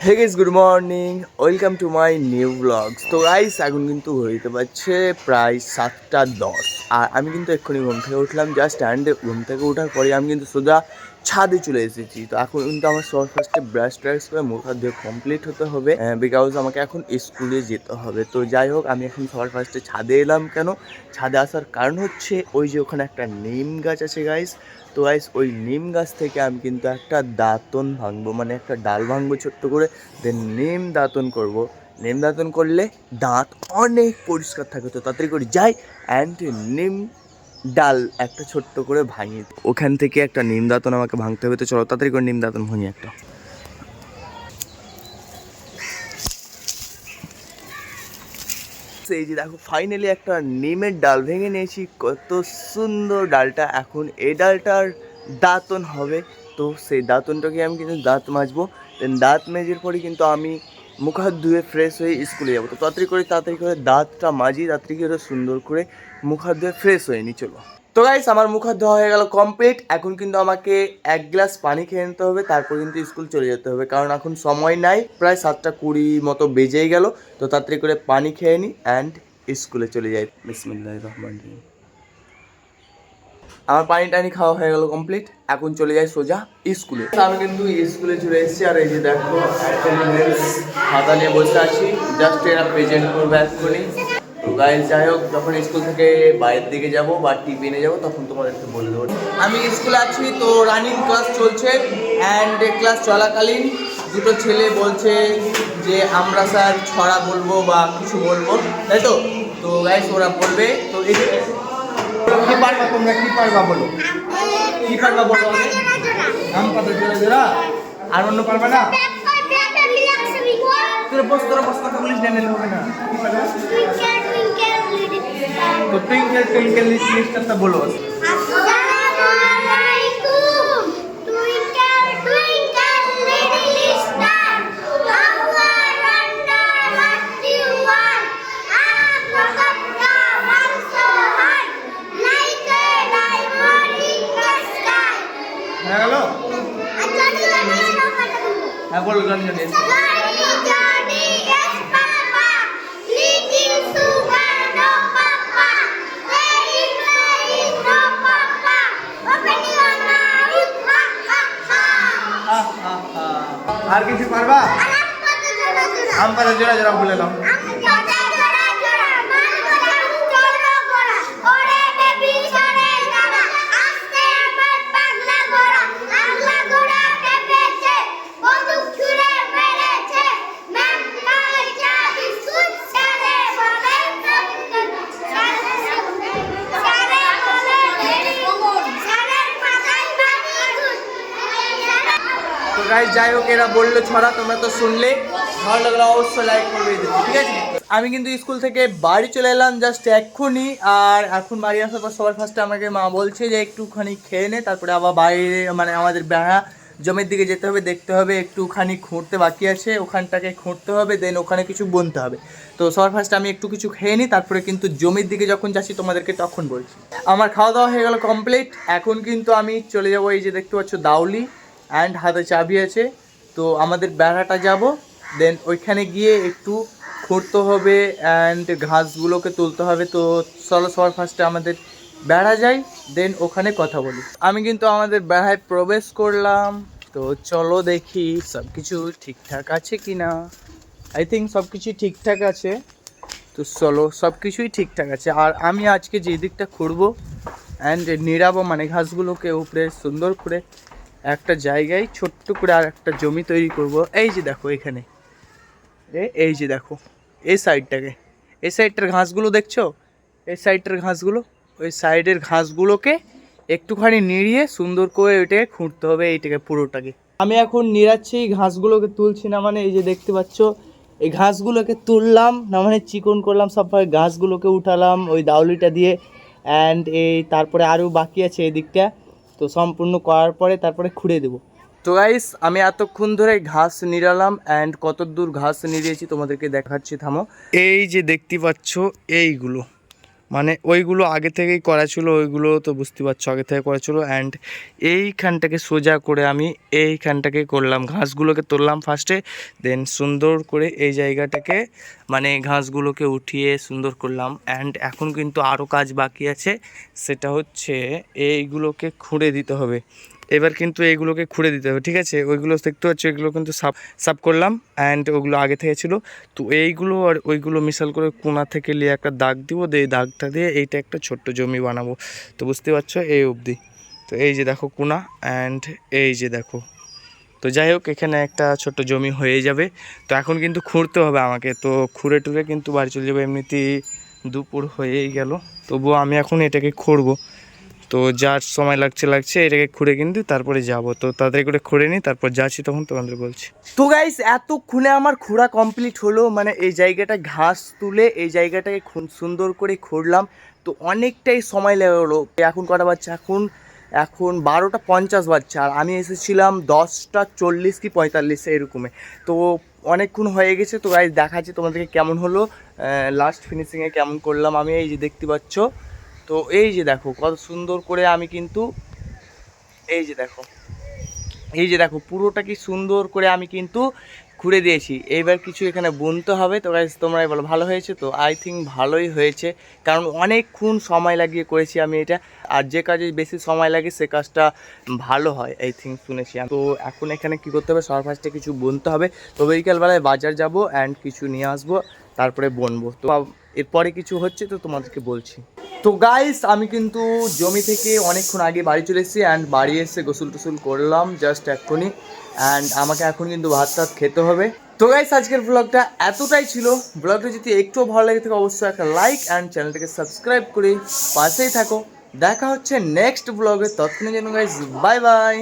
Hey guys, good morning, welcome to my new blogs. তো guys এখন কিন্তু হইতে পারছে প্রায় 7:10 আর আমি কিন্তু এক্ষুনি ঘুম থেকে উঠলাম জাস্ট। অ্যান্ড ঘুম থেকে ওঠার পরে আমি কিন্তু সোজা ছাদে চলে এসেছি। তো এখন কিন্তু আমার সবার ফার্স্টে ব্রাশ ট্রাশ করে মুখ হাত ধুয়ে কমপ্লিট হতে হবে, বিকজ আমাকে এখন স্কুলে যেতে হবে। তো যাই হোক, আমি এখন সবার ফার্স্টে ছাদে এলাম। কেন ছাদে আসার কারণ হচ্ছে ওই যে ওখানে একটা নিম গাছ আছে গাইস। তো গাইস ওই নিম গাছ থেকে আমি কিন্তু একটা দাঁতন ভাঙবো, মানে একটা ডাল ভাঙবো ছোট্ট করে, দেন নিম দাঁতন করব। নিম দাঁতন করলে দাঁত অনেক পরিষ্কার থাকে। তো তাড়াতাড়ি করে যাই অ্যান্ড নিম ডাল একটা ছোট্ট করে ভাঙি। ওখান থেকে একটা নিম দাঁতন আমাকে ভাঙতে হবে। তো চলো তাড়াতাড়ি করে নিম দাঁতন ভাঙি একটা। এই যে দেখো ফাইনালি একটা নিমের ডাল ভেঙে নিয়েছি, কত সুন্দর ডালটা। এখন এই ডালটার দাঁতন হবে। তো সেই দাঁতনটাকে আমি কিন্তু দাঁত মাজবো। দেন দাঁত মেজার পরে কিন্তু আমি মুখ হাত ধুয়ে ফ্রেশ হয়ে স্কুলে যাবো। তো তাড়াতাড়ি করে দাঁতটা মাজি, তাড়াতাড়ি করে সুন্দর করে মুখ হাত ধুয়ে ফ্রেশ হয়ে নি। চলো তো গাইস, আমার মুখ হাত ধোয়া হয়ে গেল কমপ্লিট। এখন কিন্তু আমাকে 1 গ্লাস পানি খেয়ে নিতে হবে, তারপর কিন্তু স্কুল চলে যেতে হবে, কারণ এখন সময় নাই, প্রায় 7:20 মতো বেজেই গেল। তো তাড়াতাড়ি করে পানি খেয়ে নিই অ্যান্ড স্কুলে চলে যাই। বিসমিল্লাহির রহমানির রহিম। আমার পানি টানি খাওয়া হয়ে গেল কমপ্লিট। এখন চলে যাই সোজা স্কুলে। আমি কিন্তু স্কুলে চলে এসেছি আর এই যে দেখো অ্যাটেন্ডেন্স খাতা নিয়ে বসে আছি, জাস্ট এরা প্রেজেন্ট করবে এক্ষুনি। তো গাইস যাই হোক, যখন স্কুল থেকে বাইরের দিকে যাব বা টিফিনে যাব তখন তোমাদেরকে বলে দেবো। আমি স্কুলে আছি, তো রানিং ক্লাস চলছে অ্যান্ড ক্লাস চলাকালীন দুটো ছেলে বলছে যে আমরা স্যার ছড়া বলবো বা কিছু বলবো, তাই তো। তো গাইস ওরা বলবে। তো এই কি পারবা, তোমরা কি পারবা বলো, কি পারবা বলো। আম পাতা জোড়া জোড়া, আর অন্য পারবা না। তোরা বস কথা বলিস না, হবে না। কি পারবা? তো টুইঙ্কেল টুইঙ্কেল লিটল স্টারটা বলো। হ্যালো, হ্যাঁ বলো। গান জানি আর কিছু পারবা? আম পাতা জোড়া জোড়া বলে নাও। গাইস যাই হোক, এরা বললো ছড়া, তোমরা তো শুনলে, ভালো লাগলে অবশ্যই লাইক করবে, ঠিক আছে। আমি কিন্তু স্কুল থেকে বাড়ি চলে এলাম জাস্ট এক্ষুনি। আর এখন বাড়ি আসার পর সবার ফার্স্টে আমাকে মা বলছে যে একটুখানি খেয়ে নে, তারপরে আবার বাইরে মানে আমাদের বেড়া জমির দিকে যেতে হবে, দেখতে হবে, একটুখানি খুঁড়তে বাকি আছে, ওখানটাকে খুঁড়তে হবে, দেন ওখানে কিছু বুনতে হবে। তো সবার ফার্স্টে আমি একটু কিছু খেয়ে নিই, তারপরে কিন্তু জমির দিকে যখন যাচ্ছি তোমাদেরকে তখন বলছি। আমার খাওয়া দাওয়া হয়ে গেল কমপ্লিট। এখন কিন্তু আমি চলে যাবো, এই যে দেখতে পাচ্ছ দাউলি অ্যান্ড হাতে চাবি আছে। তো আমাদের বেড়াটা যাব, দেন ওইখানে গিয়ে একটু খুঁড়তে হবে অ্যান্ড ঘাসগুলোকে তুলতে হবে। তো চলো সবার ফার্স্টে আমাদের বেড়া যাই, দেন ওখানে কথা বলি। আমি কিন্তু আমাদের বেড়ায় প্রবেশ করলাম। তো চলো দেখি সব কিছু ঠিকঠাক আছে কি না। আই থিঙ্ক সব কিছুই ঠিকঠাক আছে। তো চলো, সব কিছুই ঠিকঠাক আছে। আর আমি আজকে যে দিকটা খুঁড়বো অ্যান্ড নিড়াবো, মানে ঘাসগুলোকে উপরে সুন্দর করে একটা জায়গায় ছোট্ট করে আর একটা জমি তৈরি করব। এই যে দেখো এখানে, এই যে দেখো এই সাইডটাকে, এই সাইডটার ঘাসগুলো দেখছো, এই সাইডটার ঘাসগুলো, ওই সাইডের ঘাসগুলোকে একটুখানি নিড়িয়ে সুন্দর করে ওইটাকে খুঁড়তে হবে, এইটাকে পুরোটাকে। আমি এখন নিড়াচ্ছি, ঘাসগুলোকে তুলছি না, মানে এই যে দেখতে পাচ্ছ এই ঘাসগুলোকে তুললাম না, মানে চিকন করলাম সব, ঘাসগুলোকে উঠালাম ওই দাউলিটা দিয়ে অ্যান্ড এই তারপরে আরও বাকি আছে এই দিকটা। তো সম্পূর্ণ করার পরে তারপরে খুঁড়ে দেবো। তো গাইস আমি এতক্ষণ ধরে ঘাস নিড়ালাম অ্যান্ড কত দূর ঘাস নিড়িয়েছি তোমাদেরকে দেখাচ্ছি, থামো। এই যে দেখতে পাচ্ছ এইগুলো, মানে ওইগুলো আগে থেকেই করা ছিল, ওইগুলো তো বুঝতে পারছো আগে থেকে করা ছিল। অ্যান্ড এইখানটাকে সোজা করে আমি এইখানটাকে করলাম, ঘাসগুলোকে তুললাম ফার্স্টে, দেন সুন্দর করে এই জায়গাটাকে মানে ঘাসগুলোকে উঠিয়ে সুন্দর করলাম। অ্যান্ড এখন কিন্তু আরও কাজ বাকি আছে, সেটা হচ্ছে এইগুলোকে খুঁড়ে দিতে হবে। এবার কিন্তু এইগুলোকে খুঁড়ে দিতে হবে, ঠিক আছে? ওইগুলো দেখতে পাচ্ছ, এগুলো কিন্তু সাফ সাফ করলাম। অ্যান্ড ওগুলো আগে থেকে ছিল, তো এইগুলো আর ওইগুলো মিশাল করে কোণা থেকে নিয়ে একটা দাগ দিব, দিয়ে এই দাগটা দিয়ে এইটা একটা ছোট্ট জমি বানাবো। তো বুঝতে পারছো এই অবধি। তো এই যে দেখো কোণা, অ্যান্ড এই যে দেখো। তো যাই হোক, এখানে একটা ছোট্ট জমি হয়ে যাবে। তো এখন কিন্তু খুঁড়তে হবে আমাকে, তো খুঁড়ে টুড়ে কিন্তু বাড়ি চলে যাবো। এমনিতেই দুপুর হয়েই গেল, তবুও আমি এখন এটাকে খুঁড়বো। তো যার সময় লাগছে এটাকে খুঁড়ে কিন্তু তারপরে যাব। তো তাড়াতাড়ি করে খুঁড়ে নিই, তারপর যাচ্ছি, তখন তোমাদের বলছি। তো গাইস, এতক্ষণে আমার খুঁড়া কমপ্লিট হলো। মানে এই জায়গাটা ঘাস তুলে এই জায়গাটাকে সুন্দর করে খুঁড়লাম, তো অনেকটাই সময় লেগে গেলো। এখন কটা বাজছে, এখন 12:50 বাজছে, আর আমি এসেছিলাম 10:40 কি 45 এরকমে। তো অনেকক্ষণ হয়ে গেছে। তো গাইস দেখাচ্ছি তোমাদেরকে কেমন হলো, লাস্ট ফিনিশিংয়ে কেমন করলাম আমি। এই যে দেখতে পাচ্ছ, তো এই যে দেখো কত সুন্দর করে আমি কিন্তু এই যে দেখো পুরোটা কি সুন্দর করে আমি কিন্তু খুঁড়ে দিয়েছি। এইবার কিছু এখানে বুনতে হবে। তো গাইস তোমরাই বলো ভালো হয়েছে? তো আই থিঙ্ক ভালোই হয়েছে, কারণ অনেকক্ষণ সময় লাগিয়ে করেছি আমি এটা। আর যে কাজে বেশি সময় লাগে সে কাজটা ভালো হয় আই থিঙ্ক, শুনেছি আমি। তো এখন এখানে কি করতে হবে, সবার ফার্স্টে কিছু বুনতে হবে। তো বিকেলবেলায় বাজার যাব অ্যান্ড কিছু নিয়ে আসবো, তারপরে বুনবো। তো এরপরে কিছু হচ্ছে তো তোমাদেরকে বলছি। তো গাইস আমি কিন্তু জমি থেকে অনেকক্ষণ আগে বাড়ি চলে এসেছি, অ্যান্ড বাড়ি এসে গোসল টোসল করলাম জাস্ট এক্ষুনি। অ্যান্ড আমাকে এখন কিন্তু ভাত টাত খেতে হবে। তো গাইস আজকের ব্লগটা এতটাই ছিল। ব্লগটা যদি একটু ভালো লাগে থাকে অবশ্যই একটা লাইক অ্যান্ড চ্যানেলটাকে সাবস্ক্রাইব করে পাশেই থাকো। দেখা হচ্ছে নেক্সট ব্লগে, ততক্ষণের জন্য গাইস বাই বাই।